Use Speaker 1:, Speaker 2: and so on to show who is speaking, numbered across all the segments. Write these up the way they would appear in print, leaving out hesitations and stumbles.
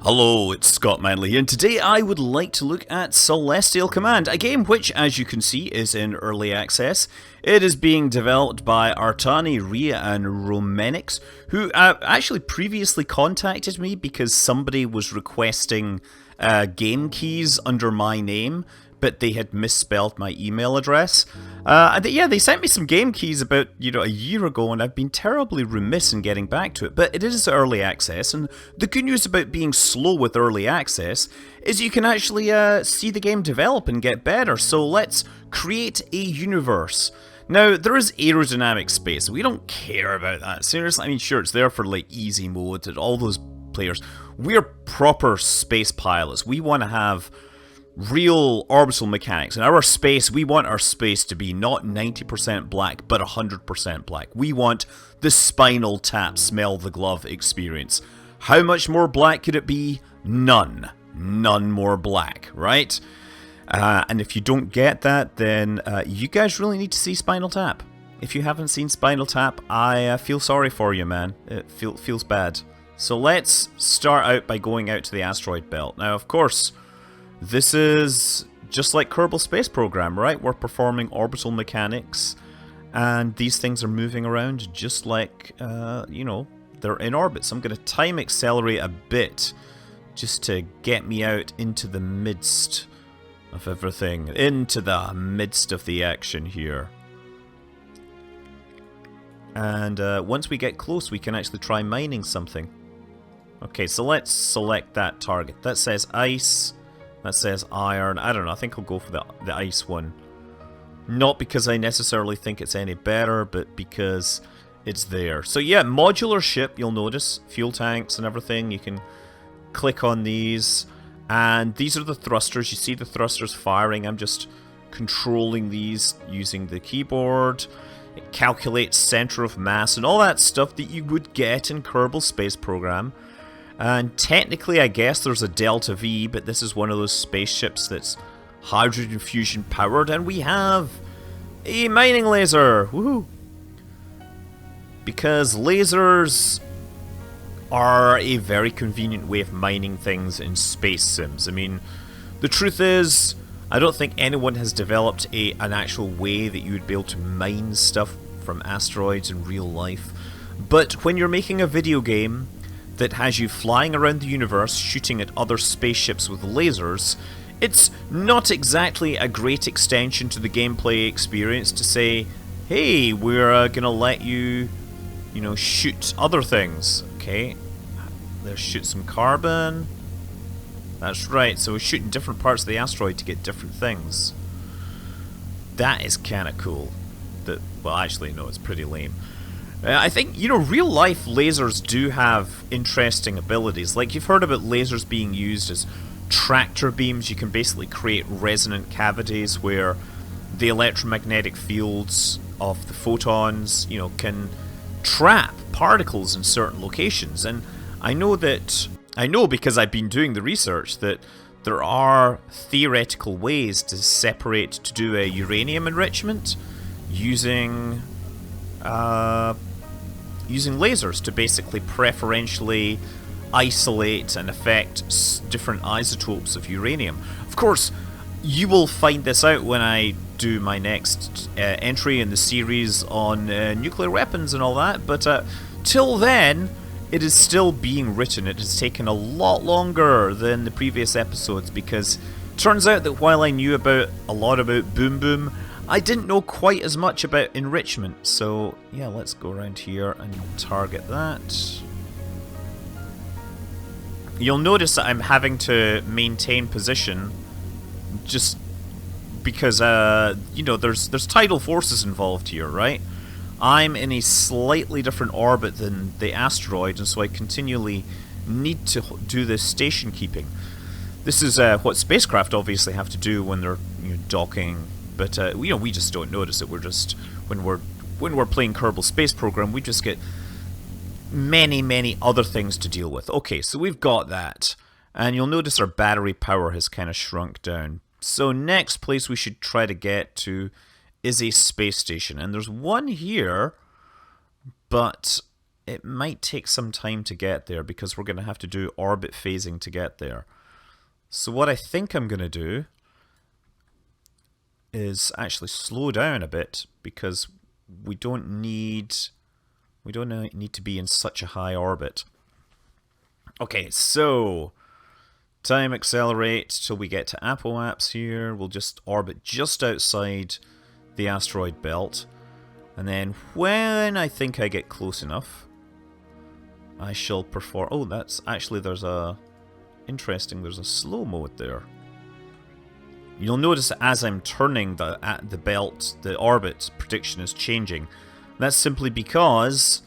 Speaker 1: Hello, it's Scott Manley, and today I would like to look at Celestial Command, a game which, as you can see, is in early access. It is being developed by Artani, Ria, and Romanix, who actually previously contacted me because somebody was requesting game keys under my name, but they had misspelled my email address. They sent me some game keys about, a year ago, and I've been terribly remiss in getting back to it. But it is early access, and the good news about being slow with early access is you can actually see the game develop and get better. So let's create a universe. Now, there is aerodynamic space. We don't care about that. Seriously, I mean, sure, it's there for, easy mode and all those players. We're proper space pilots. We want to have real orbital mechanics. In our space, we want our space to be not 90% black, but 100% black. We want the spinal tap, smell the glove experience. How much more black could it be? None. None more black, right? And if you don't get that, then you guys really need to see Spinal Tap. If you haven't seen Spinal Tap, I feel sorry for you, man. It feels bad. So let's start out by going out to the asteroid belt. Now, of course, this is just like Kerbal Space Program, right? We're performing orbital mechanics, and these things are moving around just like, they're in orbit. So I'm going to time accelerate a bit just to get me out into the midst of everything, into the midst of the action here. And once we get close, we can actually try mining something. Okay, so let's select that target. That says ice. That says iron. I don't know, I think I'll go for the ice one. Not because I necessarily think it's any better, but because it's there. So yeah, modular ship, you'll notice. Fuel tanks and everything. You can click on these. And these are the thrusters. You see the thrusters firing. I'm just controlling these using the keyboard. It calculates center of mass and all that stuff that you would get in Kerbal Space Program. And technically, I guess there's a Delta V, but this is one of those spaceships that's hydrogen fusion powered, and we have a mining laser. Woohoo! Because lasers are a very convenient way of mining things in space sims. I mean, the truth is, I don't think anyone has developed an actual way that you would be able to mine stuff from asteroids in real life. But when you're making a video game that has you flying around the universe shooting at other spaceships with lasers, it's not exactly a great extension to the gameplay experience to say, hey, we're gonna let you, shoot other things. Okay, let's shoot some carbon. That's right, so we're shooting different parts of the asteroid to get different things. That is kinda cool. Well, actually, no, it's pretty lame. I think, real life lasers do have interesting abilities. Like, you've heard about lasers being used as tractor beams. You can basically create resonant cavities where the electromagnetic fields of the photons, can trap particles in certain locations. And I know because I've been doing the research that there are theoretical ways to do a uranium enrichment using lasers to basically preferentially isolate and affect different isotopes of uranium. Of course, you will find this out when I do my next entry in the series on nuclear weapons and all that, but till then, it is still being written. It has taken a lot longer than the previous episodes because it turns out that while I knew a lot about Boom Boom, I didn't know quite as much about enrichment. So yeah, let's go around here and target that. You'll notice that I'm having to maintain position just because there's tidal forces involved here, right? I'm in a slightly different orbit than the asteroid, and so I continually need to do this station keeping. This is what spacecraft obviously have to do when they're docking. But we just don't notice it. We're just when we're playing Kerbal Space Program, we just get many other things to deal with. Okay, so we've got that, and you'll notice our battery power has kind of shrunk down. So next place we should try to get to is a space station, and there's one here, but it might take some time to get there because we're going to have to do orbit phasing to get there. So what I think I'm going to do is actually slow down a bit because we don't need to be in such a high orbit. Okay, so time accelerate till we get to Apoaps here. We'll just orbit just outside the asteroid belt. And then when I think I get close enough, I shall perform... Oh, that's actually, there's a slow mode there. You'll notice as I'm turning the belt, the orbit prediction is changing. That's simply because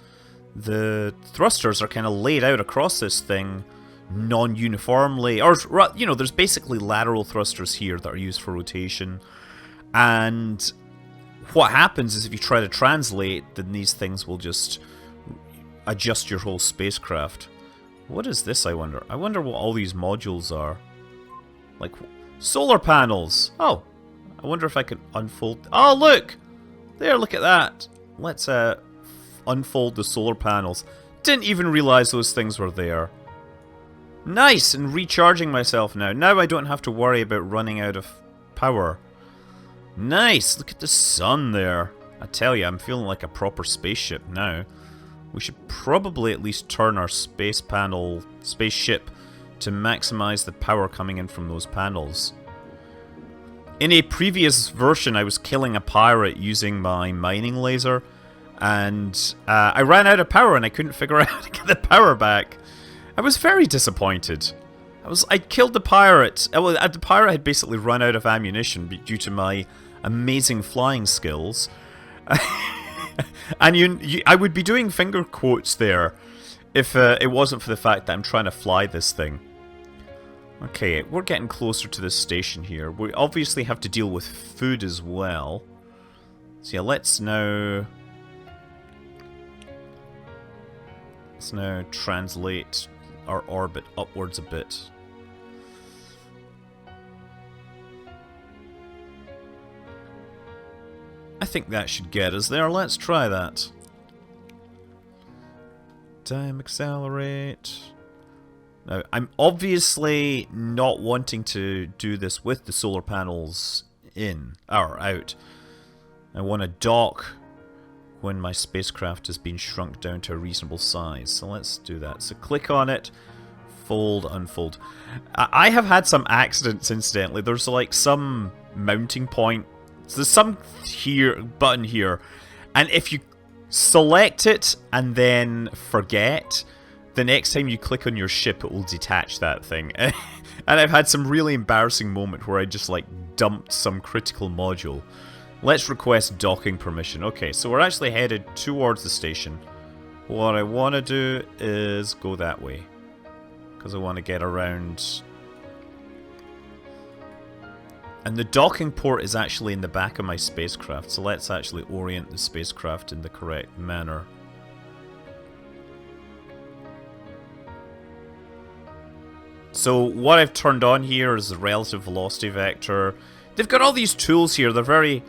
Speaker 1: the thrusters are kind of laid out across this thing non-uniformly. Or, you know, there's basically lateral thrusters here that are used for rotation. And what happens is if you try to translate, then these things will just adjust your whole spacecraft. What is this, I wonder? I wonder what all these modules are. Like, solar panels! Oh, I wonder if I can unfold... Oh, look! There, look at that! Let's unfold the solar panels. Didn't even realize those things were there. Nice! And recharging myself now. Now I don't have to worry about running out of power. Nice! Look at the sun there. I tell you, I'm feeling like a proper spaceship now. We should probably at least turn our spaceship to maximize the power coming in from those panels. In a previous version, I was killing a pirate using my mining laser, and I ran out of power and I couldn't figure out how to get the power back. I was very disappointed. I killed the pirate. Well, the pirate had basically run out of ammunition due to my amazing flying skills. And I would be doing finger quotes there if it wasn't for the fact that I'm trying to fly this thing. Okay, we're getting closer to this station here. We obviously have to deal with food as well. So yeah, let's now translate our orbit upwards a bit. I think that should get us there. Let's try that. Time accelerate. Now, I'm obviously not wanting to do this with the solar panels in or out. I want to dock when my spacecraft has been shrunk down to a reasonable size. So let's do that. So click on it, fold, unfold. I have had some accidents, incidentally. There's like some mounting point. So there's some button here, and if you select it and then forget, the next time you click on your ship it will detach that thing. And I've had some really embarrassing moment where I just like dumped some critical module. Let's request docking permission. Okay, so we're actually headed towards the station. What I want to do is go that way, because I want to get around. And the docking port is actually in the back of my spacecraft, so let's actually orient the spacecraft in the correct manner. So what I've turned on here is the relative velocity vector. They've got all these tools here, they're very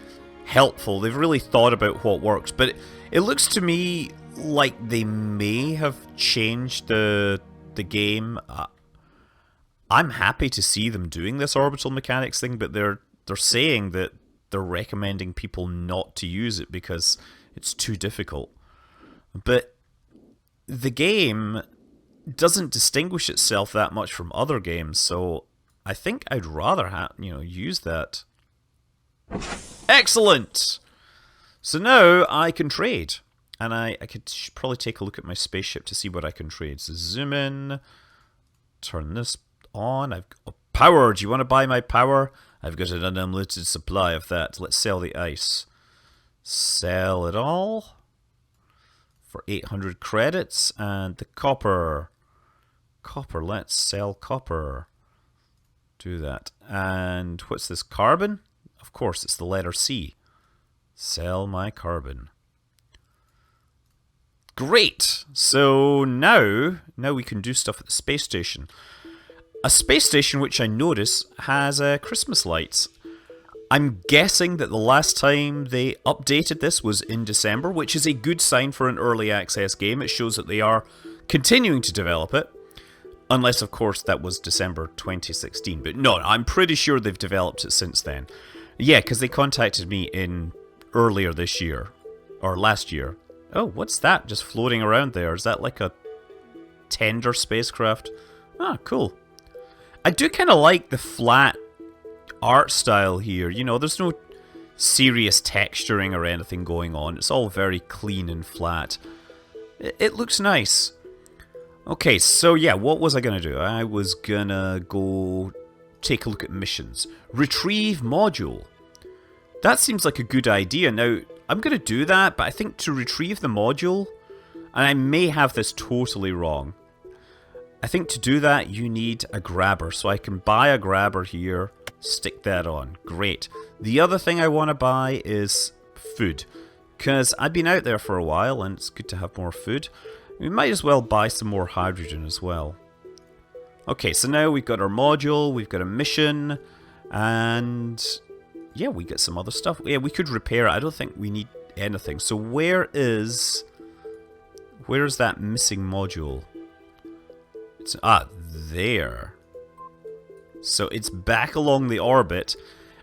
Speaker 1: helpful, they've really thought about what works, but it looks to me like they may have changed the game. I'm happy to see them doing this orbital mechanics thing, but they're saying that they're recommending people not to use it because it's too difficult. But the game doesn't distinguish itself that much from other games, so I think I'd rather use that. Excellent! So now I can trade, and I could probably take a look at my spaceship to see what I can trade. So zoom in, turn this on. I've got power. Do you want to buy my power? I've got an unlimited supply of that. Let's sell the ice. Sell it all for 800 credits. And the copper. Copper. Let's sell copper. Do that. And what's this? Carbon? Of course, it's the letter C. Sell my carbon. Great. So now we can do stuff at the space station. A space station which I notice has Christmas lights. I'm guessing that the last time they updated this was in December, which is a good sign for an early access game. It shows that they are continuing to develop it. Unless, of course, that was December 2016. But no, I'm pretty sure they've developed it since then. Yeah, because they contacted me in earlier this year. Or last year. Oh, what's that just floating around there? Is that like a tender spacecraft? Ah, cool. I do kind of like the flat art style here. You know, there's no serious texturing or anything going on. It's all very clean and flat. It looks nice. Okay, so yeah, what was I going to do? I was going to go take a look at missions. Retrieve module. That seems like a good idea. Now, I'm going to do that, but I think to retrieve the module, and I may have this totally wrong, I think to do that you need a grabber. So I can buy a grabber here, stick that on. Great. The other thing I want to buy is food, because I've been out there for a while and it's good to have more food. We might as well buy some more hydrogen as well. Okay, so now we've got our module, we've got a mission, and yeah, we get some other stuff. Yeah, we could repair it. I don't think we need anything. So where is that missing module? It's there. So it's back along the orbit,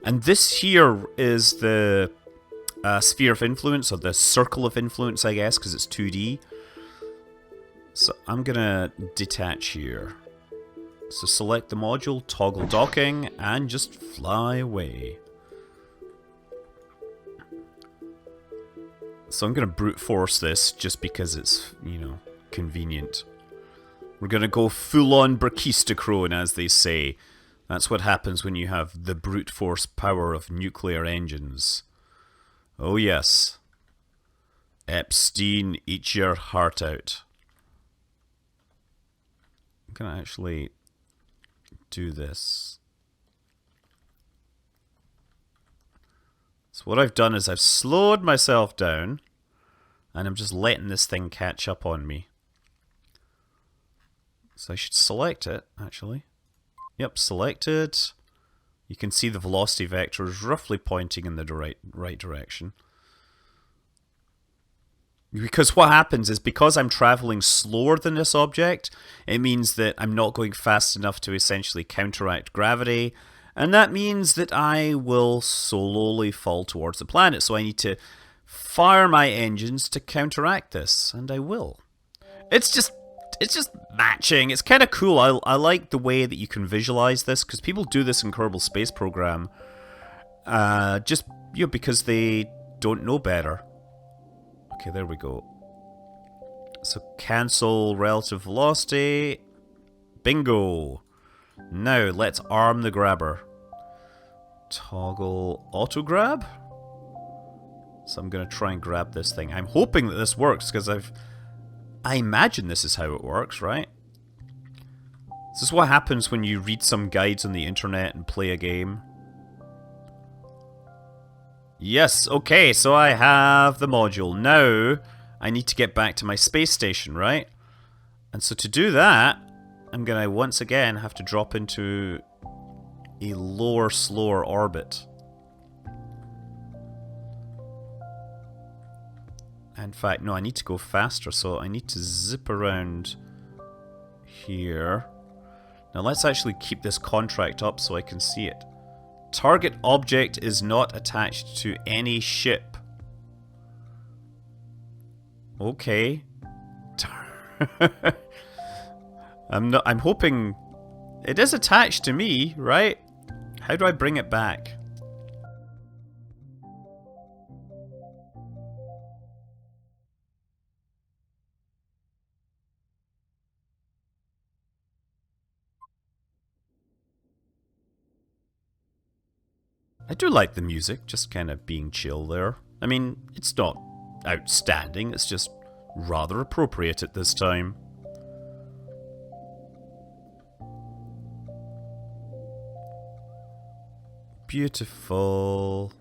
Speaker 1: and this here is the sphere of influence, or the circle of influence, I guess, because it's 2D. So I'm gonna detach here. So select the module, toggle docking, and just fly away. So I'm gonna brute force this just because it's, you know, convenient. We're gonna go full-on Brachistochrone, as they say. That's what happens when you have the brute force power of nuclear engines. Oh yes. Epstein, eat your heart out. I'm gonna actually do this. So what I've done is I've slowed myself down, and I'm just letting this thing catch up on me. So I should select it, actually. Yep, selected. You can see the velocity vector is roughly pointing in the right direction. Because what happens is, because I'm traveling slower than this object, it means that I'm not going fast enough to essentially counteract gravity, and that means that I will slowly fall towards the planet. So I need to fire my engines to counteract this, and I will. It's just matching. It's kind of cool. I like the way that you can visualize this, because people do this in Kerbal Space Program, just, you know, because they don't know better. Okay, there we go. So cancel relative velocity. Bingo. Now let's arm the grabber. Toggle auto grab. So I'm going to try and grab this thing. I'm hoping that this works, because I imagine this is how it works, right? This is what happens when you read some guides on the internet and play a game. Yes, okay, so I have the module. Now, I need to get back to my space station, right? And so to do that, I'm going to once again have to drop into a lower, slower orbit. In fact, no, I need to go faster, so I need to zip around here. Now let's actually keep this contract up so I can see it. Target object is not attached to any ship. Okay. I'm hoping it is attached to me, right? How do I bring it back? I do like the music, just kind of being chill there. I mean, it's not outstanding, it's just rather appropriate at this time. Beautiful.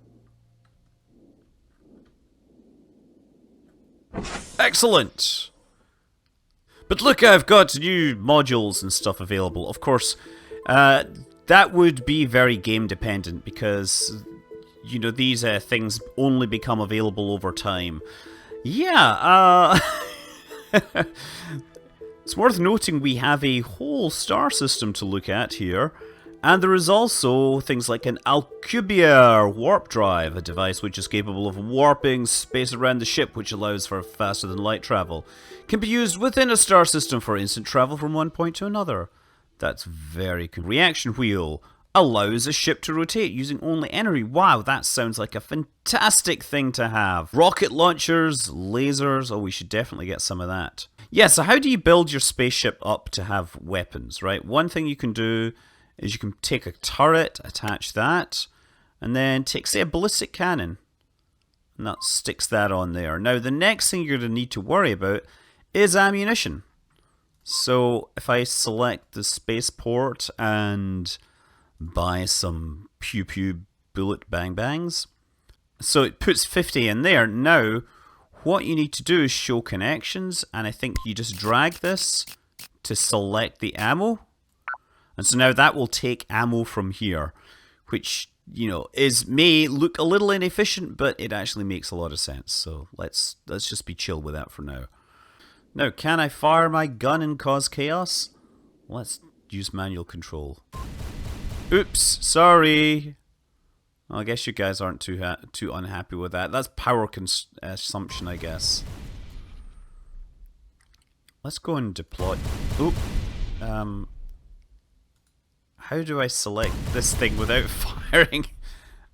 Speaker 1: Excellent! But look, I've got new modules and stuff available. Of course, that would be very game dependent, because you know, these things only become available over time. Yeah, it's worth noting we have a whole star system to look at here. And there is also things like an Alcubierre warp drive, a device which is capable of warping space around the ship, which allows for faster than light travel. Can be used within a star system for instant travel from one point to another. That's very cool. Reaction wheel allows a ship to rotate using only energy. Wow, that sounds like a fantastic thing to have. Rocket launchers, lasers. Oh, we should definitely get some of that. Yeah, so how do you build your spaceship up to have weapons, right? One thing you can do is you can take a turret, attach that, and then take, say, a ballistic cannon. And that sticks that on there. Now, the next thing you're going to need to worry about is ammunition. So, if I select the spaceport and buy some pew-pew bullet bang-bangs. So, it puts 50 in there. Now, what you need to do is show connections, and I think you just drag this to select the ammo. And so now that will take ammo from here, which, you know, may look a little inefficient, but it actually makes a lot of sense. So let's just be chill with that for now. Now, can I fire my gun and cause chaos? Let's use manual control. Oops, sorry. Well, I guess you guys aren't too unhappy with that. That's power consumption, I guess. Let's go and deploy. Oop. How do I select this thing without firing?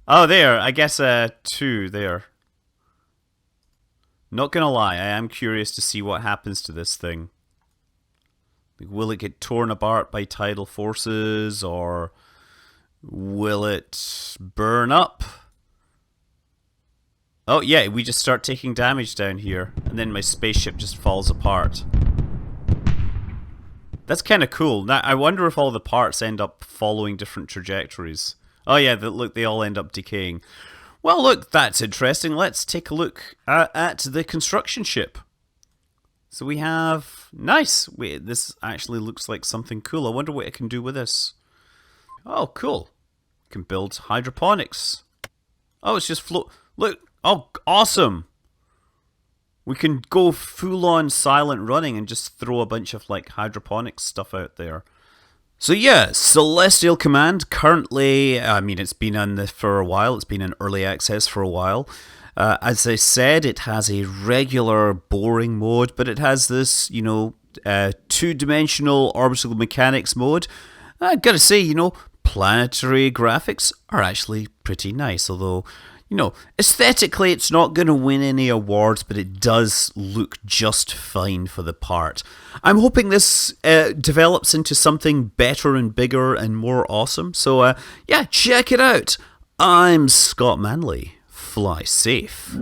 Speaker 1: Oh, there. I guess 2 there. Not gonna lie, I am curious to see what happens to this thing. Like, will it get torn apart by tidal forces, or will it burn up? Oh yeah, we just start taking damage down here, and then my spaceship just falls apart. That's kind of cool. Now, I wonder if all the parts end up following different trajectories. Oh yeah, look, they all end up decaying. Well, look, that's interesting. Let's take a look at the construction ship. So we have... Nice! Wait, this actually looks like something cool. I wonder what it can do with this. Oh, cool. Can build hydroponics. Oh, it's just float... Look! Oh, awesome! We can go full-on silent running and just throw a bunch of, like, hydroponics stuff out there. So yeah, Celestial Command, currently, I mean, it's been on this for a while. It's been in early access for a while. As I said, it has a regular boring mode, but it has this, you know, two-dimensional orbital mechanics mode. I gotta say, you know, planetary graphics are actually pretty nice, although... You know, aesthetically it's not going to win any awards, but it does look just fine for the part. I'm hoping this develops into something better and bigger and more awesome. So, yeah, check it out. I'm Scott Manley. Fly safe.